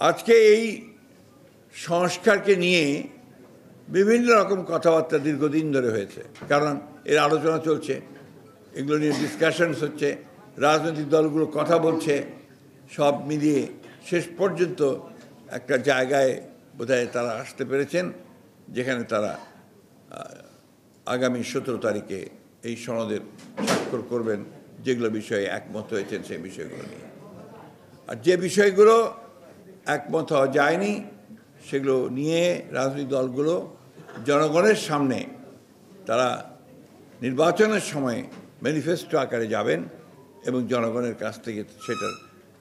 আজকে এই সংস্কারকে নিয়ে বিভিন্ন রকম কথাবার্তা দীর্ঘদিন ধরে হয়েছে, কারণ এর আলোচনা চলছে, এগুলো নিয়ে ডিসকাশনস হচ্ছে, রাজনৈতিক দলগুলো কথা বলছে, সব মিলিয়ে শেষ পর্যন্ত একটা জায়গায় বোধহয় তারা আসতে পেরেছেন যেখানে তারা আগামী 17 তারিখে এই সনদের স্বাক্ষর করবেন, যেগুলো বিষয়ে একমত হয়েছেন সেই বিষয়গুলো নিয়ে। আর যে বিষয়গুলো একমত হওয়া যায়নি সেগুলো নিয়ে রাজনৈতিক দলগুলো জনগণের সামনে তারা নির্বাচনের সময় ম্যানিফেস্টো আকারে যাবেন এবং জনগণের কাছ থেকে সেটার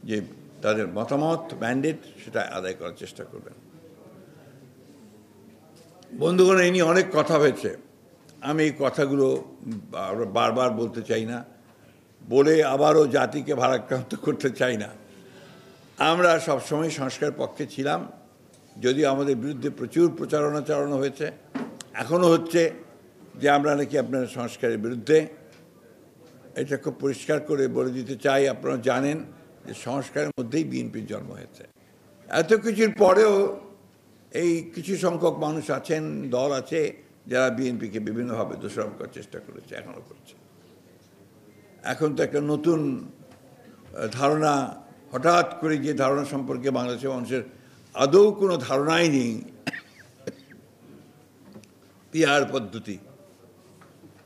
যে তাদের মতামত ম্যান্ডেট সেটা আদায় করার চেষ্টা করবেন। বন্ধুগণ, এই নিয়ে অনেক কথা হয়েছে, আমি এই কথাগুলো বারবার বলতে চাই না, বলে আবারও জাতিকে ভারাক্রান্ত করতে চাই না। আমরা সবসময় সংস্কার পক্ষে ছিলাম, যদিও আমাদের বিরুদ্ধে প্রচুর প্রচারণা চালানো হয়েছে, এখনও হচ্ছে যে আমরা নাকি আপনারা সংস্কারের বিরুদ্ধে। এটা খুব পরিষ্কার করে বলে দিতে চাই, আপনারা জানেন যে সংস্কারের মধ্যেই বিএনপির জন্ম হয়েছে। এত কিছুর পরেও এই কিছু সংখ্যক মানুষ আছেন, দল আছে যারা বিএনপিকে বিভিন্নভাবে দোষারোপ করার চেষ্টা করেছে, এখনও করছে। এখন তো একটা নতুন ধারণা, হঠাৎ করে যে ধারণা সম্পর্কে বাংলাদেশের মানুষের আদৌ কোনো ধারণাই নেই, পিআর পদ্ধতি।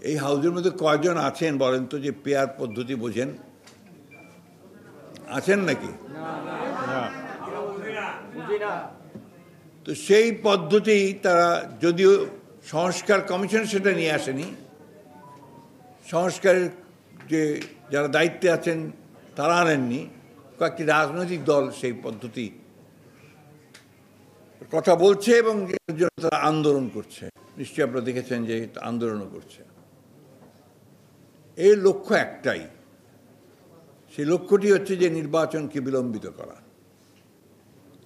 এই হাউজের মধ্যে কয়জন আছেন বলেন তো যে পিআর পদ্ধতি বোঝেন? আছেন নাকি? তো সেই পদ্ধতি তারা, যদিও সংস্কার কমিশন সেটা নিয়ে আসেনি, সংস্কারের যে যারা দায়িত্বে আছেন তারা আনেননি, কয়েকটি রাজনৈতিক দল সেই পদ্ধতি কথা বলছে এবং এর জন্য তারা আন্দোলন করছে। নিশ্চয়ই আপনারা দেখেছেন যে আন্দোলনও করছে। এর লক্ষ্য একটাই, সেই লক্ষ্যটি হচ্ছে যে নির্বাচনকে বিলম্বিত করা,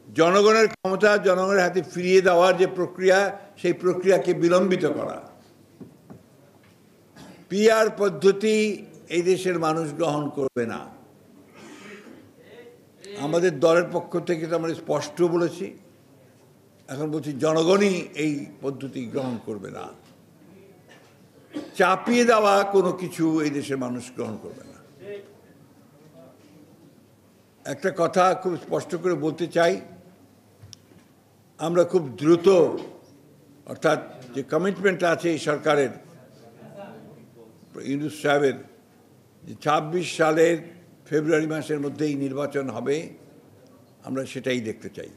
জনগণের ক্ষমতা জনগণের হাতে ফিরিয়ে দেওয়ার যে প্রক্রিয়া, সেই প্রক্রিয়াকে বিলম্বিত করা। পিআর পদ্ধতি এই দেশের মানুষ গ্রহণ করবে না। আমাদের দলের পক্ষ থেকে তো আমরা স্পষ্ট বলেছি, এখন বলছি জনগণই এই পদ্ধতি গ্রহণ করবে না। চাপিয়ে দেওয়া কোনো কিছু এই দেশের মানুষ গ্রহণ করবে না। একটা কথা খুব স্পষ্ট করে বলতে চাই, আমরা খুব দ্রুত, অর্থাৎ যে কমিটমেন্ট আছে এই সরকারের, ইউনূস সাহেবের, যে ২৬ সালের ফেব্রুয়ারি মাসের মধ্যেই নির্বাচন হবে, আমরা সেটাই দেখতে চাই।